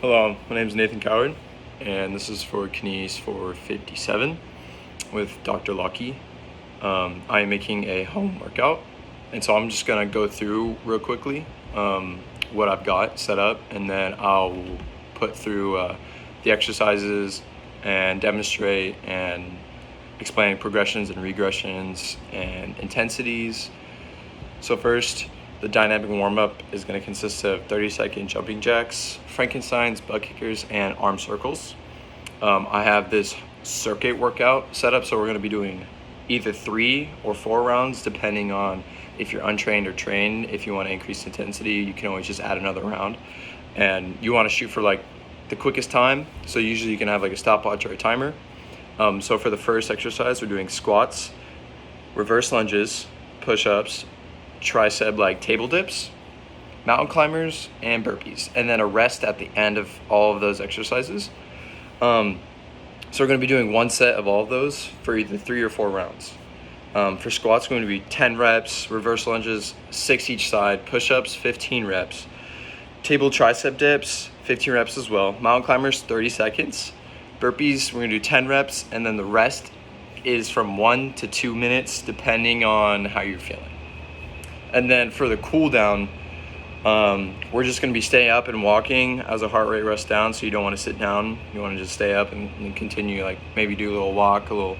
Hello, my name is Nathan Coward, and this is for Knees 457 with Dr. Lucky. I am making a home workout, and so I'm just gonna go through real quickly what I've got set up, and then I'll put through the exercises and demonstrate and explain progressions and regressions and intensities. So first, the dynamic warm-up is going to consist of 30-second jumping jacks, Frankensteins, butt kickers, and arm circles. I have this circuit workout set up, so we're going to be doing either 3 or 4 rounds, depending on if you're untrained or trained. If you want to increase intensity, you can always just add another round. And you want to shoot for like the quickest time, so usually you can have like a stopwatch or a timer. So for the first exercise, we're doing squats, reverse lunges, push-ups, tricep like table dips, mountain climbers, and burpees, and then a rest at the end of all of those exercises. So we're going to be doing one set of all of those for either 3 or 4 rounds. For squats, going to be 10 reps, reverse lunges 6 each side, push-ups 15 reps, table tricep dips 15 reps as well, mountain climbers 30 seconds, burpees we're going to do 10 reps, and then the rest is from 1 to 2 minutes depending on how you're feeling. And then for the cool down, we're just going to be staying up and walking as a heart rate rests down. So you don't want to sit down. You want to just stay up and continue, like maybe do a little walk, a little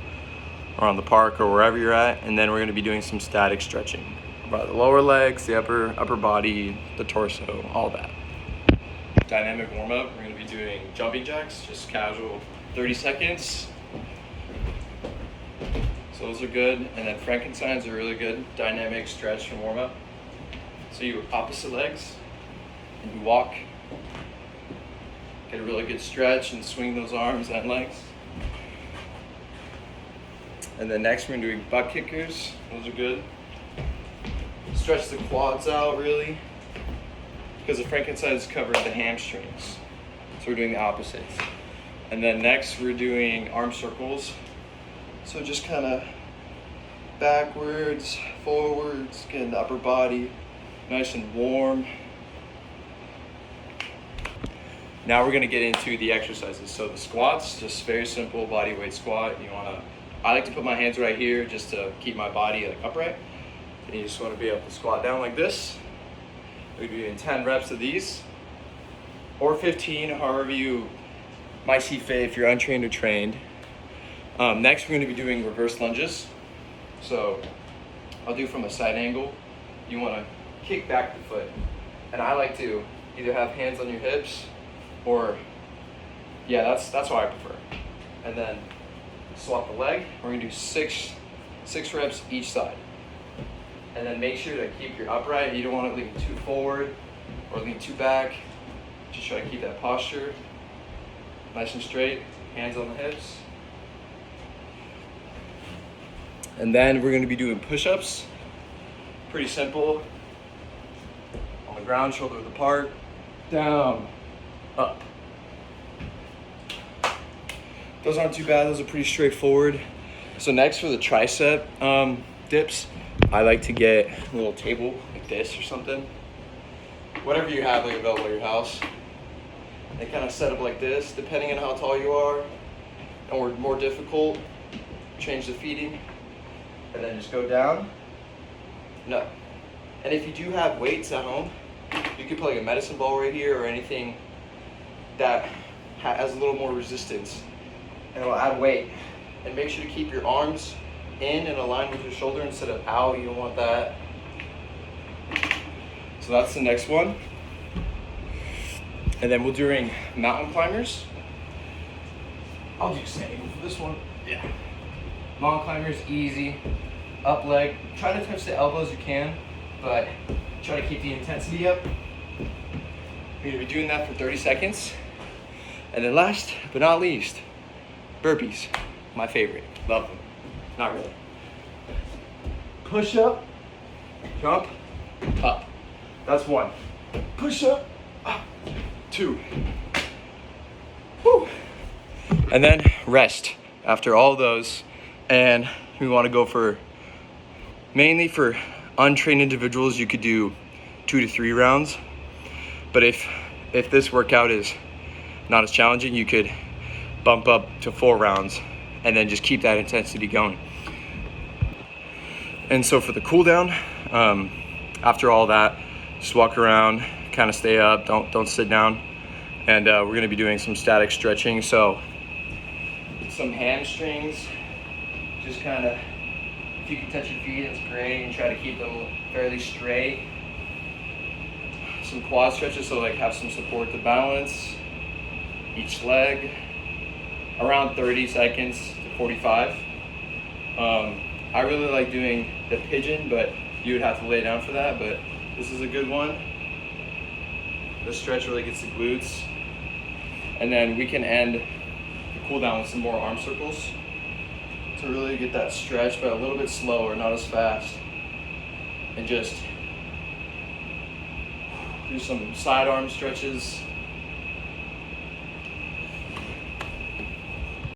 around the park or wherever you're at. And then we're going to be doing some static stretching about the lower legs, the upper body, the torso, all that. Dynamic warm up, we're going to be doing jumping jacks, just casual 30 seconds. So those are good, and then Frankensteins are really good. Dynamic stretch and warm up. So you opposite legs, and you walk. Get a really good stretch and swing those arms and legs. And then next we're doing butt kickers. Those are good. Stretch the quads out really, because the Frankensteins cover the hamstrings. So we're doing the opposites. And then next we're doing arm circles. So just kind of backwards, forwards, getting the upper body nice and warm. Now we're going to get into the exercises. So the squats, just very simple body weight squat. I like to put my hands right here just to keep my body like upright. And you just want to be able to squat down like this. We're doing 10 reps of these, or 15, however you might see fit if you're untrained or trained. Next, we're going to be doing reverse lunges. So I'll do from a side angle. You want to kick back the foot. And I like to either have hands on your hips or, that's what I prefer. And then swap the leg. We're going to do six reps each side. And then make sure to keep your upright. You don't want to lean too forward or lean too back. Just try to keep that posture nice and straight. Hands on the hips. And then we're going to be doing push-ups. Pretty simple. On the ground, shoulder width apart, down, up. Those aren't too bad. Those are pretty straightforward. So next for the tricep dips, I like to get a little table like this or something. Whatever you have like available at your house. They kind of set up like this, depending on how tall you are. Or more difficult, change the feeding. And then just go down and up. And if you do have weights at home, you could put like a medicine ball right here or anything that has a little more resistance, and it'll add weight. And make sure to keep your arms in and aligned with your shoulder instead of out. You don't want that. So that's the next one. And then we're doing mountain climbers. I'll do same for this one. Yeah. Mountain climbers, easy. Up leg. Try to touch the elbows if you can, but try to keep the intensity up. We're going to be doing that for 30 seconds. And then last but not least, burpees. My favorite. Love them. Not really. Push up, jump, up. That's 1. Push up, 2. Woo. And then rest after all those. And we want to go for, mainly for untrained individuals, you could do 2 to 3 rounds. But if this workout is not as challenging, you could bump up to 4 rounds and then just keep that intensity going. And so for the cool down, after all that, just walk around, kind of stay up, don't sit down. And we're gonna be doing some static stretching. So some hamstrings, just kind of, if you can touch your feet, that's great, and try to keep them fairly straight. Some quad stretches, so like have some support to balance each leg, around 30 seconds to 45. I really like doing the pigeon, but you would have to lay down for that, but this is a good one. The stretch really gets the glutes. And then we can end the cool down with some more arm circles to really get that stretch, but a little bit slower, not as fast. And just do some side arm stretches,